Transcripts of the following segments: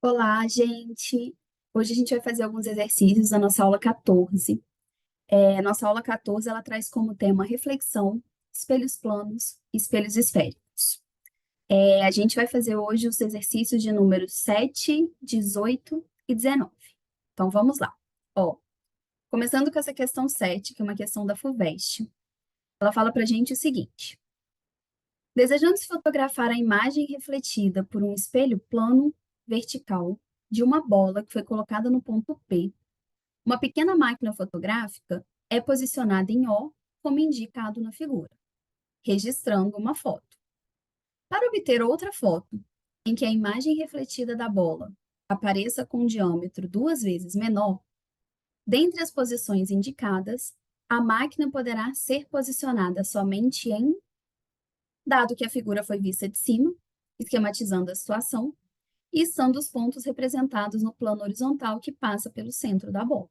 Olá, gente! Hoje a gente vai fazer alguns exercícios da nossa aula 14. A nossa aula 14, ela traz como tema reflexão, espelhos planos e espelhos esféricos. A gente vai fazer hoje os exercícios de números 7, 18 e 19. Então, vamos lá. Ó, começando com essa questão 7, que é uma questão da FUVEST. Ela fala pra gente o seguinte: desejando se fotografar a imagem refletida por um espelho plano vertical de uma bola que foi colocada no ponto P, uma pequena máquina fotográfica é posicionada em O, como indicado na figura, registrando uma foto. Para obter outra foto, em que a imagem refletida da bola apareça com um diâmetro duas vezes menor, dentre as posições indicadas, a máquina poderá ser posicionada somente em, dado que a figura foi vista de cima, esquematizando a situação, e estando os pontos representados no plano horizontal que passa pelo centro da bola.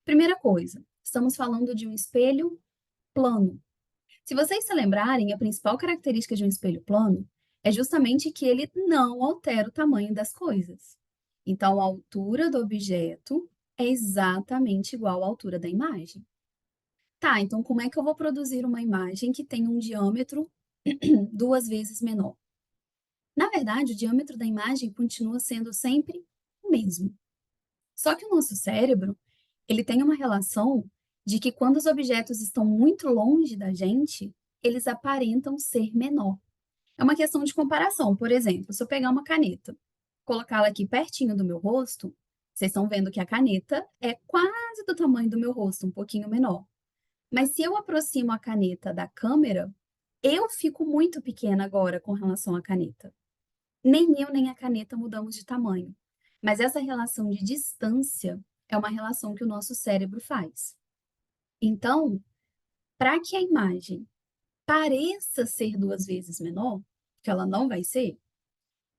Primeira coisa, estamos falando de um espelho plano. Se vocês se lembrarem, a principal característica de um espelho plano é justamente que ele não altera o tamanho das coisas. Então, a altura do objeto é exatamente igual à altura da imagem. Tá, então como é que eu vou produzir uma imagem que tem um diâmetro duas vezes menor? Na verdade, o diâmetro da imagem continua sendo sempre o mesmo. Só que o nosso cérebro, ele tem uma relação de que quando os objetos estão muito longe da gente, eles aparentam ser menor. É uma questão de comparação. Por exemplo, se eu pegar uma caneta, colocá-la aqui pertinho do meu rosto, vocês estão vendo que a caneta é quase do tamanho do meu rosto, um pouquinho menor. Mas se eu aproximo a caneta da câmera, eu fico muito pequena agora com relação à caneta. Nem eu nem a caneta mudamos de tamanho. Mas essa relação de distância é uma relação que o nosso cérebro faz. Então, para que a imagem pareça ser duas vezes menor, que ela não vai ser,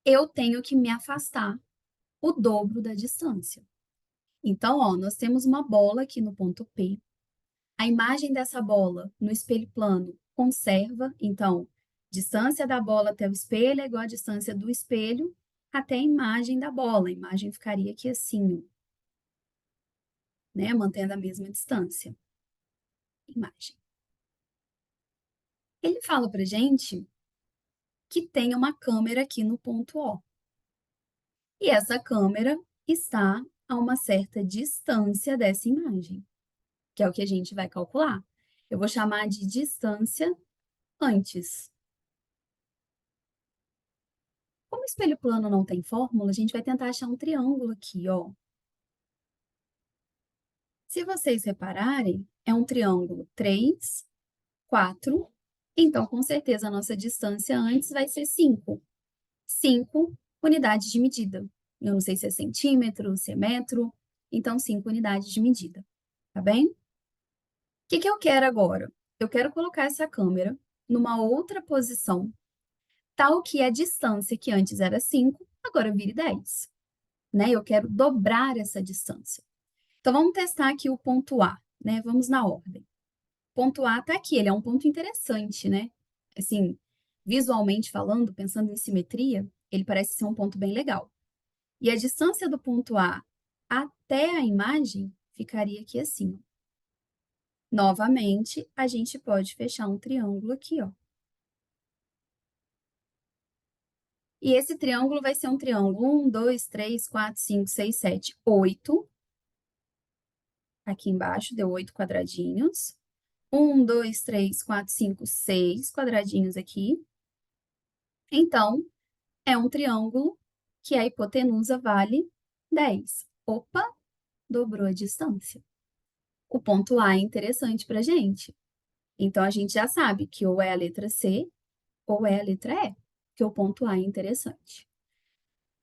eu tenho que me afastar o dobro da distância. Então, ó, nós temos uma bola aqui no ponto P. A imagem dessa bola no espelho plano conserva, então, distância da bola até o espelho é igual a distância do espelho até a imagem da bola. A imagem ficaria aqui assim, né? Mantendo a mesma distância. Imagem. Ele fala para gente que tem uma câmera aqui no ponto O. E essa câmera está a uma certa distância dessa imagem, que é o que a gente vai calcular. Eu vou chamar de distância antes. Como o espelho plano não tem fórmula, a gente vai tentar achar um triângulo aqui, ó. Se vocês repararem, é um triângulo 3, 4. Então, com certeza, a nossa distância antes vai ser 5. 5 unidades de medida. Eu não sei se é centímetro, se é metro. Então, 5 unidades de medida. Tá bem? O que eu quero agora? Eu quero colocar essa câmera numa outra posição, tal que a distância que antes era 5, agora vire 10. Né? Eu quero dobrar essa distância. Então, vamos testar aqui o ponto A, né? Vamos na ordem. Ponto A está aqui, ele é um ponto interessante, né? Assim, visualmente falando, pensando em simetria, ele parece ser um ponto bem legal. E a distância do ponto A até a imagem ficaria aqui assim, ó. Novamente, a gente pode fechar um triângulo aqui, ó. E esse triângulo vai ser um triângulo 1, 2, 3, 4, 5, 6, 7, 8. Aqui embaixo deu 8 quadradinhos. 1, 2, 3, 4, 5, 6 quadradinhos aqui. Então, é um triângulo que a hipotenusa vale 10. Opa, dobrou a distância. O ponto A é interessante para a gente. Então, a gente já sabe que ou é a letra C ou é a letra E, que o ponto A é interessante.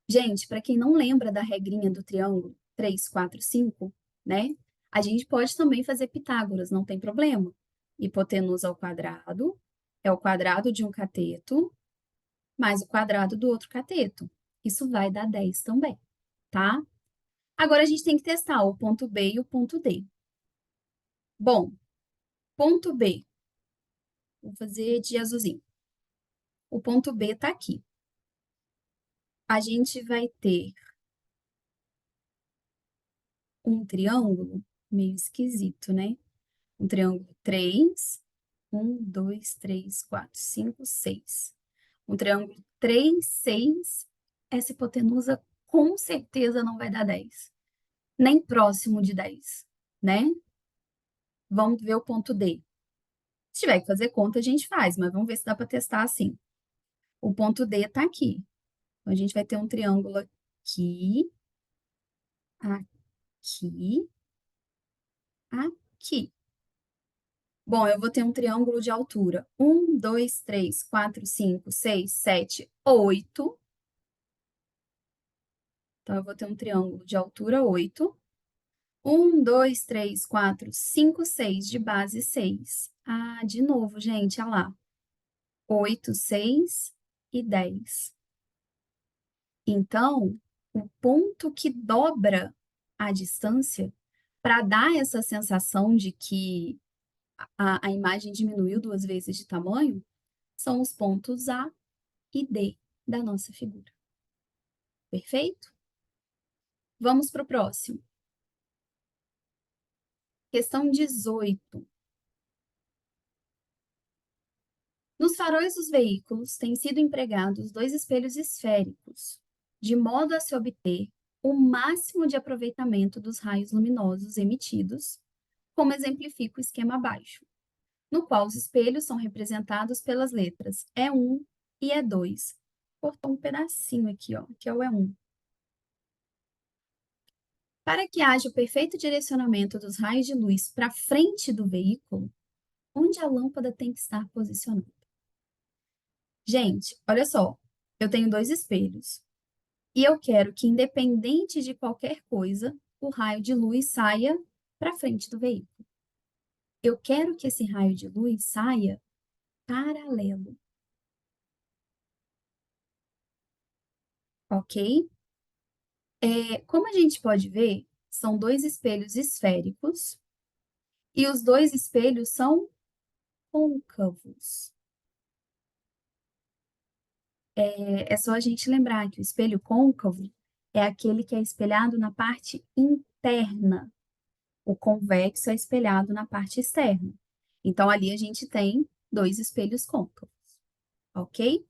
Gente, para quem não lembra da regrinha do triângulo 3, 4, 5, né? A gente pode também fazer Pitágoras, não tem problema. Hipotenusa ao quadrado é o quadrado de um cateto mais o quadrado do outro cateto. Isso vai dar 10 também, tá? Agora a gente tem que testar o ponto B e o ponto D. Bom, ponto B, vou fazer de azulzinho. O ponto B está aqui. a gente vai ter um triângulo meio esquisito, né? Um triângulo 3, 1, 2, 3, 4, 5, 6. Um triângulo 3, 6. Essa hipotenusa com certeza não vai dar 10. Nem próximo de 10, né? Vamos ver o ponto D. Se tiver que fazer conta, a gente faz, mas vamos ver se dá para testar assim. O ponto D está aqui. Então, a gente vai ter um triângulo aqui, aqui, aqui. Bom, eu vou ter um triângulo de altura 1, 2, 3, 4, 5, 6, 7, 8. Então, eu vou ter um triângulo de altura 8. 1, 2, 3, 4, 5, 6, de base 6. Ah, de novo, gente, olha lá. 8, 6 e 10. Então, o ponto que dobra a distância, para dar essa sensação de que a imagem diminuiu 2 vezes de tamanho, são os pontos A e D da nossa figura. Perfeito? Vamos para o próximo. Questão 18. Nos faróis dos veículos têm sido empregados 2 espelhos esféricos, de modo a se obter o máximo de aproveitamento dos raios luminosos emitidos, como exemplifica o esquema abaixo, no qual os espelhos são representados pelas letras E1 e E2. Cortou um pedacinho aqui, ó, que é o E1. Para que haja o perfeito direcionamento dos raios de luz para frente do veículo, onde a lâmpada tem que estar posicionada? Gente, olha só, eu tenho 2 espelhos e eu quero que, independente de qualquer coisa, o raio de luz saia para frente do veículo. Eu quero que esse raio de luz saia paralelo, ok? Como a gente pode ver, são 2 espelhos esféricos e os 2 espelhos são côncavos. É só a gente lembrar que o espelho côncavo é aquele que é espelhado na parte interna. O convexo é espelhado na parte externa. Então, ali a gente tem 2 espelhos côncavos, ok?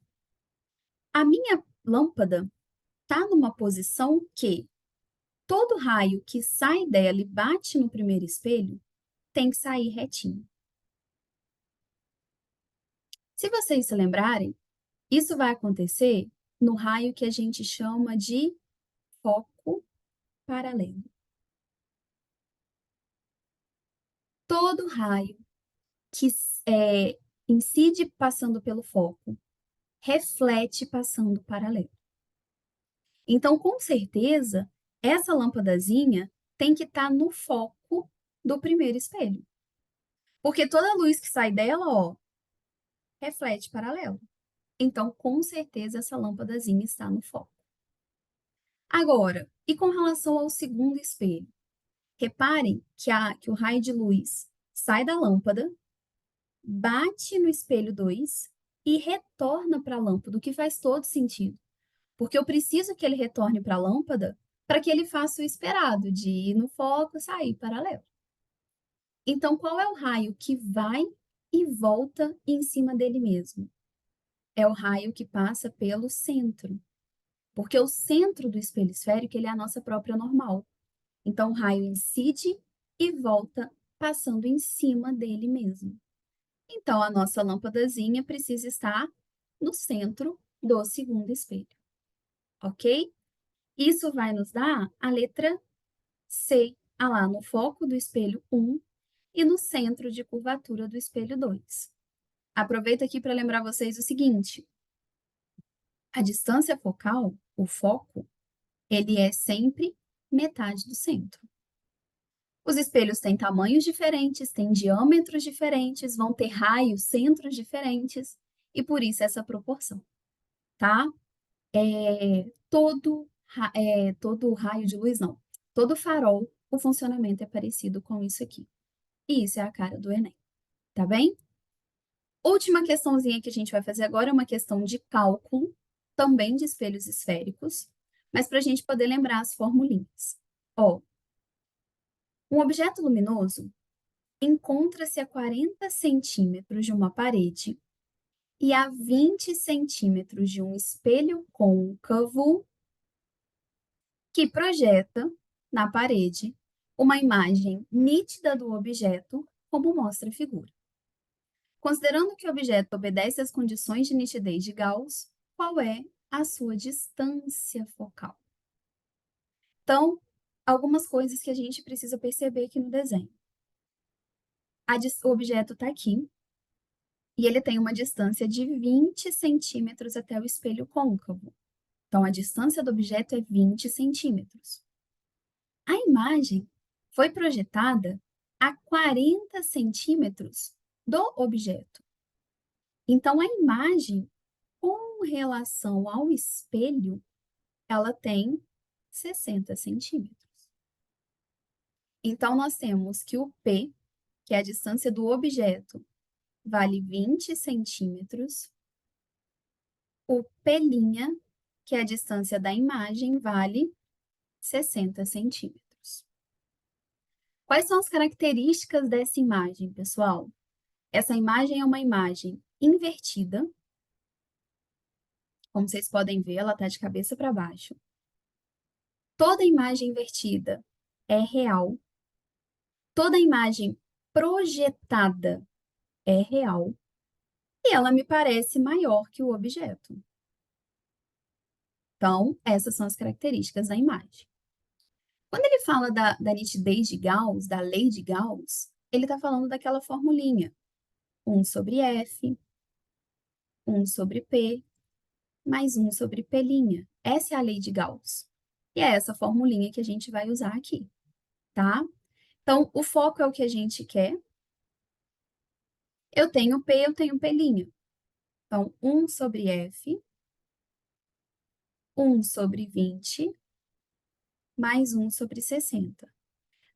A minha lâmpada está numa posição que todo raio que sai dela e bate no primeiro espelho tem que sair retinho. Se vocês se lembrarem, isso vai acontecer no raio que a gente chama de foco paralelo. Todo raio que incide passando pelo foco, reflete passando paralelo. Então, com certeza, essa lâmpadazinha tem que estar no foco do primeiro espelho. Porque toda luz que sai dela, ó, reflete paralelo. Então, com certeza, essa lâmpadazinha está no foco. Agora, e com relação ao segundo espelho? Reparem que o raio de luz sai da lâmpada, bate no espelho 2 e retorna para a lâmpada, o que faz todo sentido. Porque eu preciso que ele retorne para a lâmpada para que ele faça o esperado, de ir no foco, sair paralelo. Então, qual é o raio que vai e volta em cima dele mesmo? É o raio que passa pelo centro. Porque o centro do espelho esférico, ele é a nossa própria normal. Então, o raio incide e volta passando em cima dele mesmo. Então, a nossa lâmpadazinha precisa estar no centro do segundo espelho, ok? Isso vai nos dar a letra C, lá no foco do espelho 1 e no centro de curvatura do espelho 2. Aproveito aqui para lembrar vocês o seguinte: a distância focal, o foco, ele é sempre metade do centro. Os espelhos têm tamanhos diferentes, têm diâmetros diferentes, vão ter raios, centros diferentes, e por isso essa proporção, tá? Todo raio de luz, não. Todo farol, o funcionamento é parecido com isso aqui. E isso é a cara do Enem, tá bem? Última questãozinha que a gente vai fazer agora é uma questão de cálculo. também de espelhos esféricos, mas para a gente poder lembrar as formulinhas. Ó, um objeto luminoso encontra-se a 40 centímetros de uma parede e a 20 centímetros de um espelho côncavo que projeta na parede uma imagem nítida do objeto, como mostra a figura. Considerando que o objeto obedece às condições de nitidez de Gauss, qual é a sua distância focal? Então, algumas coisas que a gente precisa perceber aqui no desenho. O objeto está aqui e ele tem uma distância de 20 centímetros até o espelho côncavo. Então, a distância do objeto é 20 centímetros. A imagem foi projetada a 40 centímetros do objeto. Então, a imagem, com relação ao espelho, ela tem 60 centímetros. Então, nós temos que o P, que é a distância do objeto, vale 20 centímetros. O P', que é a distância da imagem, vale 60 centímetros. Quais são as características dessa imagem, pessoal? Essa imagem é uma imagem invertida. Como vocês podem ver, ela está de cabeça para baixo. Toda imagem invertida é real. Toda imagem projetada é real. E ela me parece maior que o objeto. Então, essas são as características da imagem. Quando ele fala da nitidez de Gauss, da lei de Gauss, ele está falando daquela formulinha. 1 sobre F, 1 sobre P, mais 1 sobre P'. Essa é a lei de Gauss. E é essa formulinha que a gente vai usar aqui, tá? Então, o foco é o que a gente quer. Eu tenho P, eu tenho P'. Então, 1 sobre F, 1 sobre 20, mais 1 sobre 60.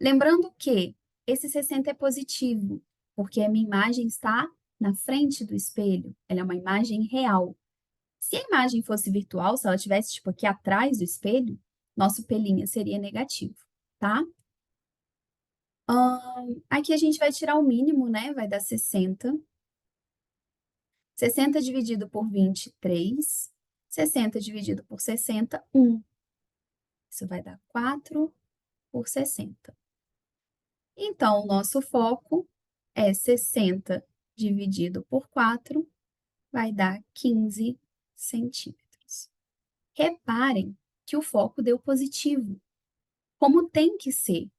Lembrando que esse 60 é positivo, porque a minha imagem está na frente do espelho, ela é uma imagem real. Se a imagem fosse virtual, se ela estivesse tipo aqui atrás do espelho, nosso P' seria negativo, tá? Aqui a gente vai tirar o mínimo, né? Vai dar 60. 60 dividido por 23. 60 dividido por 60, 1. Isso vai dar 4 por 60. Então, o nosso foco é 60 dividido por 4, vai dar 15 centímetros. Reparem que o foco deu positivo, como tem que ser,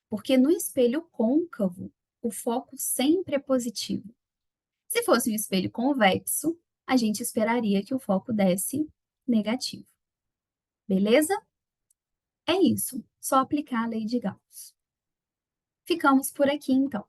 porque no espelho côncavo, o foco sempre é positivo. Se fosse um espelho convexo, a gente esperaria que o foco desse negativo. Beleza? É isso, só aplicar a lei de Gauss. Ficamos por aqui, então.